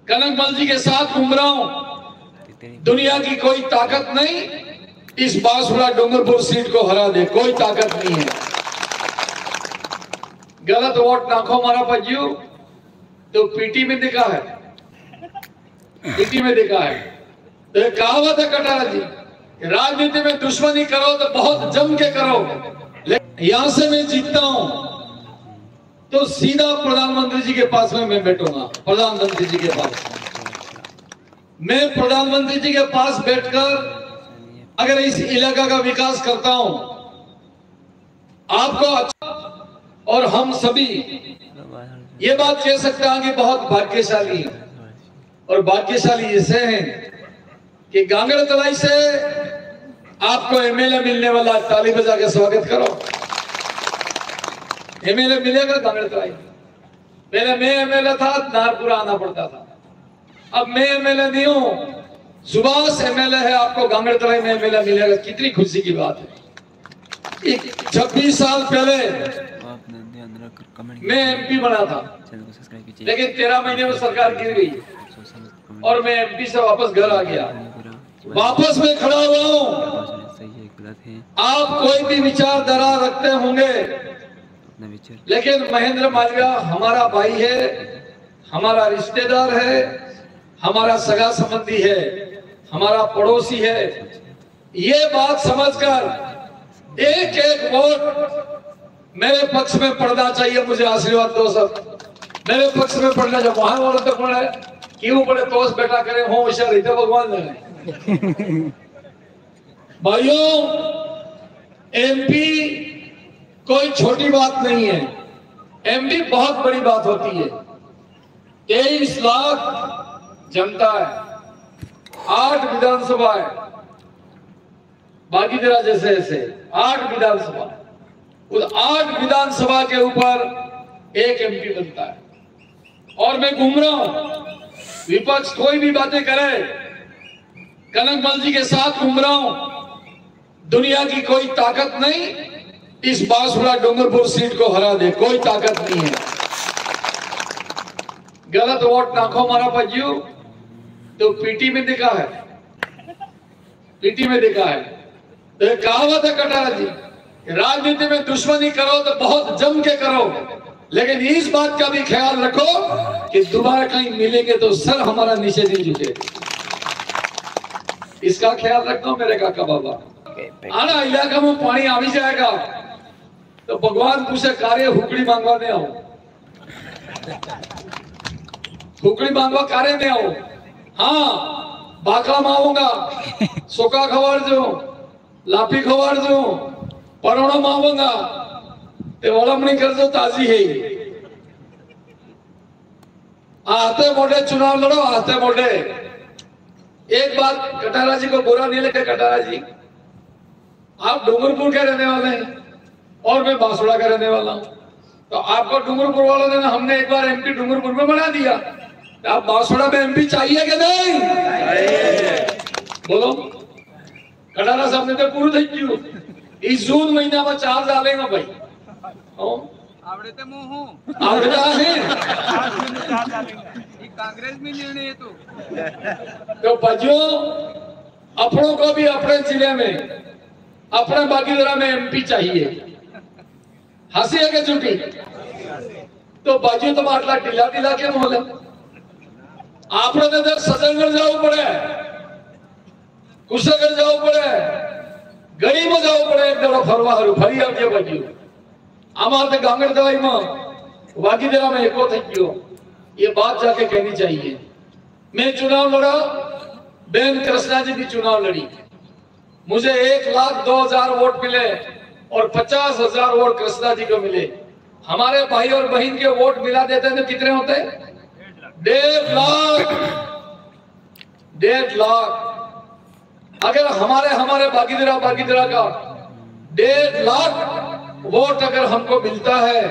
कनकमल जी के साथ घूम रहा हूं। दुनिया की कोई ताकत नहीं इस बांसुरा डूंगरपुर सीट को हरा दे, कोई ताकत नहीं है। गलत वोट नाखो मारा पजियो तो पीटी में दिखा है, पीटी में दिखा है। तो एक कहावत है कटारा जी, राजनीति में दुश्मनी करो तो बहुत जम के करो, लेकिन यहां से मैं जीतता हूं तो सीधा प्रधानमंत्री जी के पास में मैं बैठूंगा। प्रधानमंत्री जी के पास मैं प्रधानमंत्री जी के पास बैठकर अगर इस इलाका का विकास करता हूं, आपको अच्छा और हम सभी ये बात कह सकते हैं कि बहुत भाग्यशाली है। और भाग्यशाली इसे हैं कि गांगड़ तलाई से आपको एमएलए मिलने वाला, ताली बजा के स्वागत करो। एमएलए मिलेगा गांगड़ तलाई। पहले मैं एमएलए था, नारपुरा आना पड़ता था, अब मैं एमएलए नहीं हूं, सुभाष एमएलए है, आपको गांगड़ तलाई में एमएलए मिलेगा। कितनी खुशी की बात है। 26 साल पहले मैं एमपी बना था, लेकिन 13 महीने में सरकार गिर गई और मैं एमपी से वापस घर आ गया। वापस मैं खड़ा हुआ हूं। आप कोई भी विचारधारा रखते होंगे, लेकिन महेंद्र मालवीय हमारा भाई है, हमारा रिश्तेदार है, हमारा सगा संबंधी है, हमारा पड़ोसी है। ये बात समझकर एक एक वोट मेरे पक्ष में पड़ना चाहिए। मुझे आशीर्वाद दो सब, मेरे पक्ष में पड़ना चाहिए। वहां वालों तक पड़े क्यों पड़े, तोस बेटा करे हो होशियार रहते भगवान ने। भाइयों, एमपी कोई छोटी बात नहीं है, एमपी बहुत बड़ी बात होती है। 23 लाख जनता है, 8 विधानसभा है, बाकी तरह जैसे ऐसे 8 विधानसभा, उस 8 विधानसभा के ऊपर एक एमपी बनता है। और मैं घूम रहा हूं, विपक्ष कोई भी बातें करे, कनकमल जी के साथ घूम रहा हूं। दुनिया की कोई ताकत नहीं इस बांसुरा डूंगरपुर सीट को हरा दे, कोई ताकत नहीं है। गलत वोट नाखो मारा पजियो तो पीटी में दिखा है, पीटी में दिखा है। तो एक कहावत है कटारा जी, राजनीति में दुश्मनी करो तो बहुत जम के करो, लेकिन इस बात का भी ख्याल रखो कि दोबारा कहीं मिलेंगे तो सर हमारा नीचे नहीं झुके। इसका ख्याल रखना मेरे काका बाबा। आना इलाका में पानी आ भी जाएगा तो भगवान पूछे कार्य हुकड़ी मांगवाने आओ, हुकड़ी मांगवा कार्य में आओ। हाँ, बाकला मांगूंगा, सोका खवाड़ जो, लाफी खवाड़ जो, परोणा मांगूंगा ते वलमनी कर दो ताजी है। आते मोटे चुनाव लड़ो, आते मोटे। एक बात कटारा जी को बुरा नहीं लगे, कटारा जी आप डूंगरपुर के रहने वाले हैं और मैं बांसुरा का रहने वाला हूं, तो आपको डूंगरपुर वालों ने, हमने एक बार एमपी डूंगरपुर में बना दिया, तो आप बांसुरा में एमपी चाहिए कि नहीं? बोलो कटारा साहब ने तो पूरी थी क्यों इस जून महीना में 4 डालेगा भाई। आवड़े तो मुंह हूं, आवड़े है कांग्रेस में निर्णय है तो बच्चों, अपनों को भी अपने जिले में, अपने बागीदरा में एमपी चाहिए। हंसी है क्या झूठी? तो बाजू तुम आटला ढीला ढीला के मोहल्ले आपने तो सजनगढ़ जाओ पड़े, कुशलगढ़ जाओ पड़े, गरीब जाओ पड़े, एक दड़ा फरवा हरू फरी आवजे बाजू। हमारे गांगड़ दवाई में वागीदरा में एको थी गयो। ये बात जाके कहनी चाहिए। मैं चुनाव लड़ा, बेन कृष्णा जी भी चुनाव लड़ी, मुझे 1,02,000 वोट मिले और 50,000 वोट कृष्णा जी को मिले। हमारे भाई और बहन के वोट मिला देते तो कितने होते? 1.5 लाख। 1.5 लाख। अगर हमारे बागीदरा का 1.5 लाख वोट अगर हमको मिलता है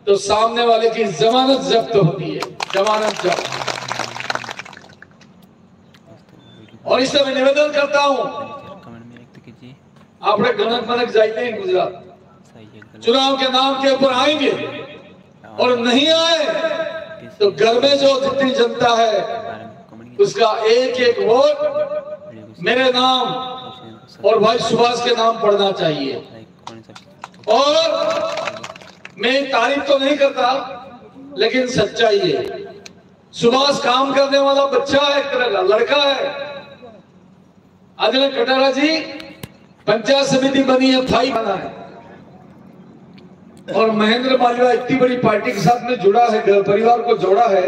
तो सामने वाले की जमानत जब्त होती है, जमानत जब्त। और इससे मैं निवेदन करता हूं, आपने गणक मनक जाइए गुजरात, चुनाव के नाम के ऊपर आएंगे और नहीं आए तो घर में जो जितनी जनता है उसका एक एक वोट मेरे नाम और भाई सुभाष के नाम पढ़ना चाहिए। और मैं तारीफ तो नहीं करता लेकिन सच्चाई है, सुभाष काम करने वाला बच्चा है, एक तरह का लड़का है। अजय कटारा जी पंचायत समिति बनी है, थाई बना है, और महेंद्र मालवीय इतनी बड़ी पार्टी के साथ में जुड़ा है, घर परिवार को जोड़ा है,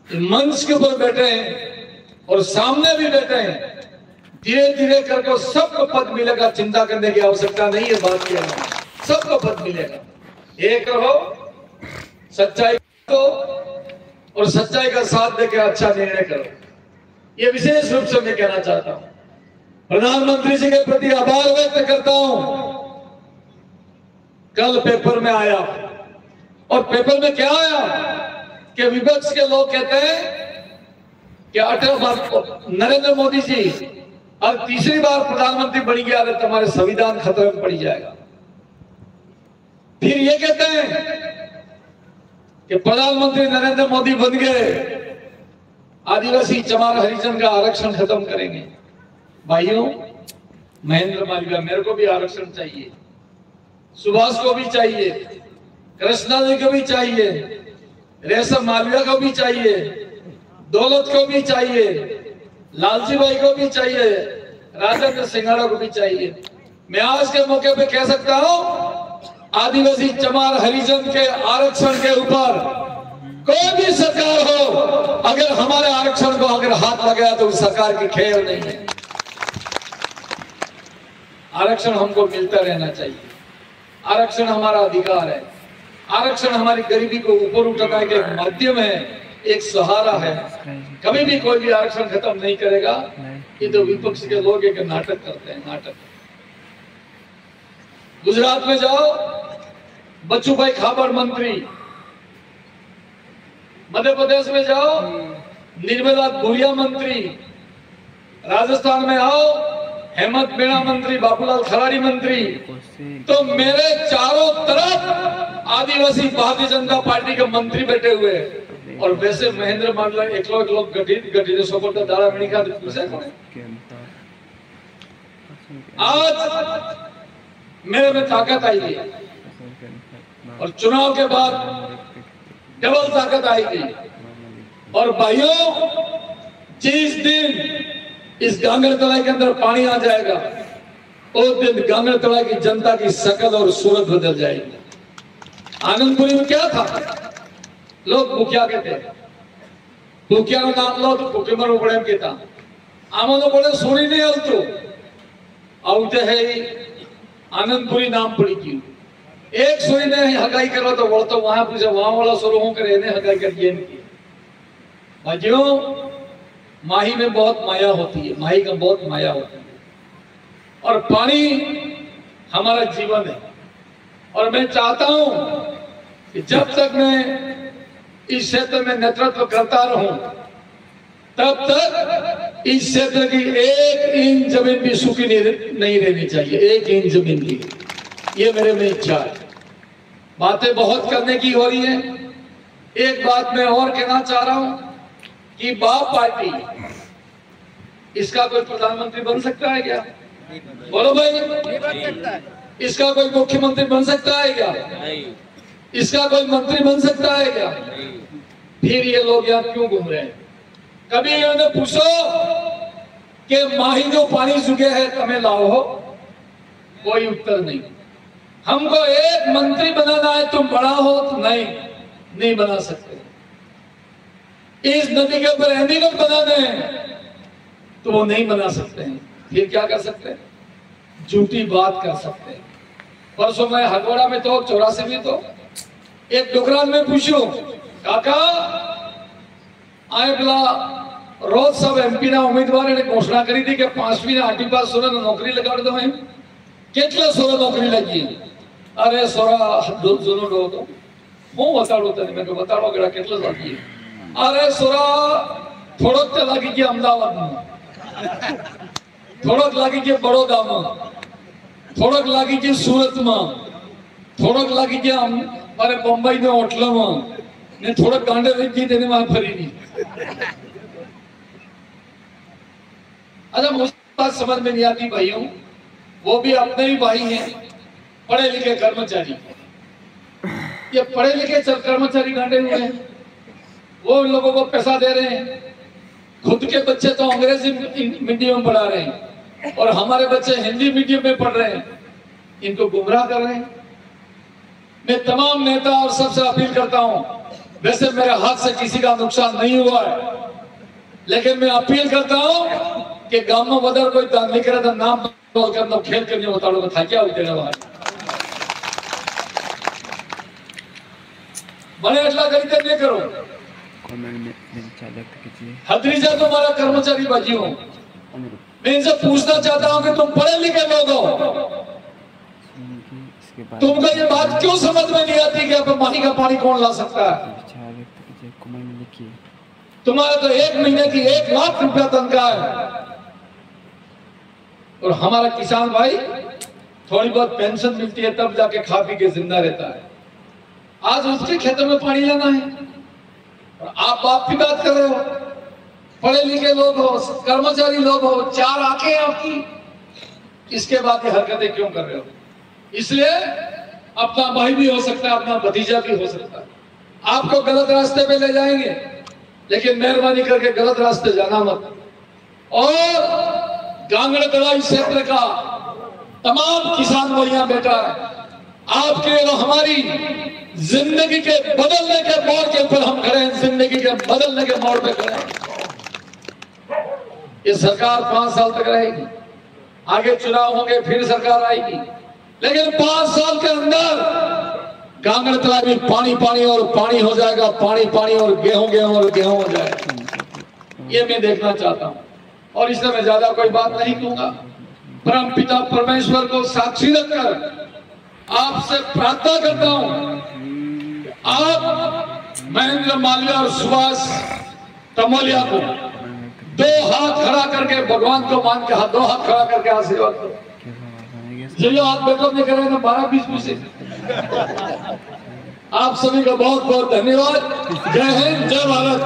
मंच के ऊपर बैठे हैं और सामने भी बैठे हैं। धीरे धीरे करके सबको पद मिलेगा, चिंता करने की आवश्यकता नहीं है। बात किया सबको पद मिलेगा। एक रहो, सच्चाई को और सच्चाई का साथ देकर अच्छा निर्णय करो, ये विशेष रूप से मैं कहना चाहता हूं। प्रधानमंत्री जी के प्रति आभार व्यक्त करता हूं। कल पेपर में आया, और पेपर में क्या आया कि विपक्ष के लोग कहते हैं कि नरेंद्र मोदी जी अब तीसरी बार प्रधानमंत्री बन गया तो तुम्हारे संविधान खतरे में पड़ जाएगा। फिर ये कहते हैं कि प्रधानमंत्री नरेंद्र मोदी बन गए, आदिवासी चमार हरिजन का आरक्षण खत्म करेंगे। भाइयों, महेंद्र मालवीय मेरे को भी आरक्षण चाहिए, सुभाष को भी चाहिए, कृष्णा जी को भी चाहिए, रेशम मालवीय को भी चाहिए, दौलत को भी चाहिए, लालजी भाई को भी चाहिए, राजेंद्र सिंघाड़ा को भी चाहिए। मैं आज के मौके पे कह सकता हूं, आदिवासी चमार हरिजन के आरक्षण के ऊपर कोई भी सरकार हो, अगर हमारे आरक्षण को अगर हाथ लगाया तो उस सरकार की खेल नहीं है। आरक्षण हमको मिलता रहना चाहिए, आरक्षण हमारा अधिकार है, आरक्षण हमारी गरीबी को ऊपर उठाने के माध्यम है, एक सहारा है। कभी भी कोई भी आरक्षण खत्म नहीं करेगा। ये तो विपक्ष के लोग एक नाटक करते हैं, नाटक। गुजरात में जाओ, बच्चूभाई खाबर मंत्री, मध्य प्रदेश में जाओ, निर्मला भूरिया मंत्री, राजस्थान में आओ, हेमंत मीणा मंत्री, बाबूलाल खराड़ी मंत्री। तो मेरे चारों तरफ आदिवासी भारतीय जनता पार्टी के मंत्री बैठे हुए हैं। और वैसे महेंद्र मालवीय एकलो गठित सपोर्ट दारा मिणी का आज मेरे में ताकत आई है, और चुनाव के बाद डबल ताकत आएगी। और भाइयों, जिस दिन इस गांगड़तलाई के अंदर पानी आ जाएगा, उस दिन गांगड़तलाई की जनता की शकल और सूरत बदल जाएगी। आनंदपुरी में क्या था, लोग भूखिया कहते, भूखिया નું નામ લો તો ભૂખીમર ઉપડે એમ કહેતા, આમાંનો પડે સોરી નહીં હલતો, આવતે હે આનંદપુરી નામ પડી ગયું। એક સોરીને હગાઈ કરો તો વળતો વહાં પૂછે, વહાં વાળા સોરો હું કરે, એને હગાઈ કરીએ એમ કે। भाइयों, माही में बहुत माया होती है, माही का बहुत माया होती है, और पानी हमारा जीवन है। और मैं चाहता हूं कि जब तक मैं इस क्षेत्र में नेतृत्व करता रहूं, तब तक इस क्षेत्र की 1 इंच जमीन भी सूखी नहीं रहनी चाहिए, 1 इंच जमीन की। ये मेरे में इच्छा है। बातें बहुत करने की हो रही है। एक बात मैं और कहना चाह रहा हूं कि बाप पार्टी, इसका कोई प्रधानमंत्री बन सकता है क्या? बोलो भाई, नहीं बन सकता है। इसका कोई मुख्यमंत्री बन सकता है क्या? नहीं। इसका कोई मंत्री बन सकता है क्या? नहीं। फिर ये लोग यहाँ क्यों घूम रहे हैं? कभी इन्होंने पूछो कि माही जो पानी चुके है तुम्हें लाओ हो? कोई उत्तर नहीं। हमको एक मंत्री बनाना है, तुम बड़ा हो तो नहीं बना सकते। इस नदी के ऊपर एनीकट बनाने हैं तो वो नहीं बना सकते हैं। फिर क्या कर सकते हैं? झूठी बात कर सकते हैं। परसों मैं हगोड़ा में तो 84 में तो एक डुकरान में पूछो, काका आए पेला रोज सब एमपी ना उम्मीदवार ने घोषणा करी थी कि 5वीं ने 8वीं पास सोरा नौकरी लगा दो एम કેટલા સોરા નોકરી લાગી? અરે સોરા જૂનો ડો હું બતાડું તને, મેં બતાડો ગળા કેટલા લાગી? અરે સોરા થોડોક તો લાગી ગયા અમદાવાદમાં, થોડોક લાગી ગયા બરોડામાં, થોડોક લાગી ગયા સુરતમાં, થોડોક લાગી ગયા અરે બોમ્બેના હોટલમાં, ने थोड़ा कांडे रखी देने वहां फरी नहीं। अच्छा मुझे बात समझ में नहीं आती भाइयों, वो भी अपने ही भाई हैं, पढ़े लिखे कर्मचारी। ये पढ़े लिखे कर्मचारी गांडे हुए हैं, वो उन लोगों को पैसा दे रहे हैं, खुद के बच्चे तो अंग्रेजी मीडियम में पढ़ा रहे हैं और हमारे बच्चे हिंदी मीडियम में पढ़ रहे हैं, इनको गुमराह कर रहे हैं। मैं तमाम नेता और सबसे अपील करता हूं, वैसे मेरे हाथ से किसी का नुकसान नहीं हुआ है, लेकिन मैं अपील करता हूं कि गांव में वदर कोई लिख रहा था नाम बोल कर खेल करने बताड़ो था क्या होते हैं बड़े अटला करीते नहीं करो। हदरीजा तुम्हारा कर्मचारी बाजी हो, मैं इनसे पूछना चाहता हूं कि तुम पढ़े लिखे लोग हो, तुमको ये बात क्यों समझ में नहीं आती कि अब पानी का पानी कौन ला सकता है? तुम्हारा तो 1 महीने की 1 लाख रुपया तनख्वाह है और हमारा किसान भाई थोड़ी बहुत पेंशन मिलती है तब जाके खा पी के जिंदा रहता है। आज उसके खेतों में पानी लाना है और आप बाप की बात कर रहे हो, पढ़े लिखे लोग हो, कर्मचारी लोग हो, 4 आंखें हैं आपकी, इसके बाद ये हरकतें क्यों कर रहे हो? इसलिए अपना भाई भी हो सकता है, अपना भतीजा भी हो सकता है, आपको गलत रास्ते पे ले जाएंगे, लेकिन मेहरबानी करके गलत रास्ते जाना मत। और गांगड़ तराई क्षेत्र का तमाम किसान भाइयां बेटा है, आपके और हमारी जिंदगी के बदलने के मोड़ के ऊपर हम खड़े हैं, जिंदगी के बदलने के मोड़ पे खड़े हैं। ये सरकार 5 साल तक रहेगी, आगे चुनाव होंगे, फिर सरकार आएगी, लेकिन 5 साल के अंदर गांगड़ तलाब में पानी पानी और पानी हो जाएगा, पानी पानी और गेहूं और गेहूं हो जाएगा। ये मैं देखना चाहता हूं और इसमें मैं ज्यादा कोई बात नहीं कहूंगा। परम पिता परमेश्वर को साक्षी रखकर आपसे प्रार्थना करता हूं, आप महेंद्र मालवीय और सुभाष तमोलिया को 2 हाथ खड़ा करके भगवान को मान के 2 हाथ खड़ा करके आशीर्वाद करो। जो हाथ बैठो नहीं करेंगे तो 12-20 से। आप सभी का बहुत बहुत धन्यवाद। जय हिंद, जय भारत।